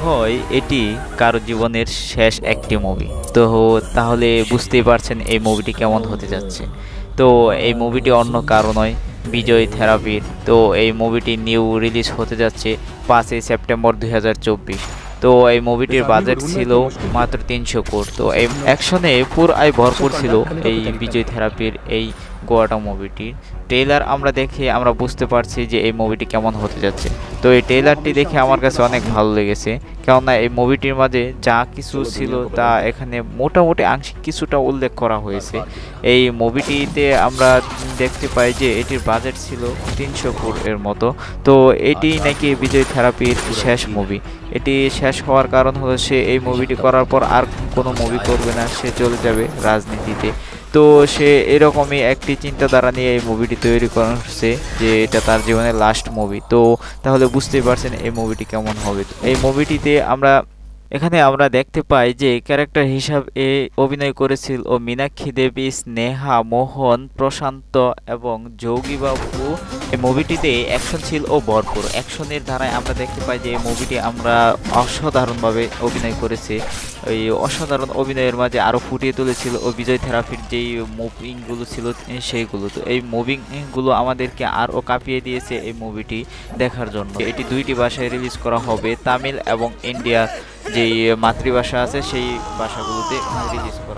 হয় এটি কারো জীবনের শেষ একটি মুভি। তো তাহলে বুঝতেই পারছেন এই মুভিটি কেমন হতে যাচ্ছে। তো এই মুভিটি অন্য কারো নয়, বিজয় থেরাপির। তো এই মুভিটি নিউ রিলিজ হতে যাচ্ছে 5 সেপ্টেম্বর 2024। তো এই মুভিটির বাজেট ছিল মাত্র 300 কোটি। তো এই অ্যাকশনে পুরাই ভরপুর ছিল এই বিজয় থেরাপির এই গোয়াটা মুভিটির। ট্রেলার আমরা দেখে আমরা বুঝতে পারছি যে এই মুভিটি কেমন হতে যাচ্ছে। তো এই ট্রেলারটি দেখে আমার কাছে অনেক ভালো লেগেছে, কেননা এই মুভিটির মাঝে যা কিছু ছিল তা এখানে মোটামুটি আংশিক কিছুটা উল্লেখ করা হয়েছে। এই মুভিটিতে আমরা দেখতে পাই যে এটির বাজেট ছিল 300 কোটির মতো। তো এটি নাকি বিজয় থেরাপির শেষ মুভি। এটি শেষ হওয়ার কারণ হলো সে এই মুভিটি করার পর আর কোনো মুভি করবে না, সে চলে যাবে রাজনীতিতে। তো সে এরকমই একটি চিন্তাধারা নিয়ে এই মুভিটি তৈরি করছে যে এটা তার জীবনের লাস্ট মুভি। তো তাহলে বুঝতেই পারছেন এই মুভিটি কেমন হবে। এই মুভিটিতে এখানে আমরা দেখতে পাই যে ক্যারেক্টার হিসাবে অভিনয় করেছিল ও মীনাক্ষী দেবী, স্নেহা, মোহন, প্রশান্ত এবং যোগী বাবু। এই মুভিটিতে অ্যাকশন ছিল ও ভরপুর। অ্যাকশনের ধারায় আমরা দেখতে পাই যে এই মুভিটি আমরা অসাধারণভাবে অভিনয় করেছে। এই অসাধারণ অভিনয়ের মাঝে আরও ফুটিয়ে তুলেছিল ও বিজয় থেরাপির যেই মুভিংগুলো ছিল সেইগুলো। তো এই মুভিংগুলো আমাদেরকে আরও কাঁপিয়ে দিয়েছে এই মুভিটি দেখার জন্য। এটি 2টি ভাষায় রিলিজ করা হবে, তামিল এবং ইন্ডিয়া যেই মাতৃভাষা আছে সেই ভাষাগুলোতে রিলিজ করা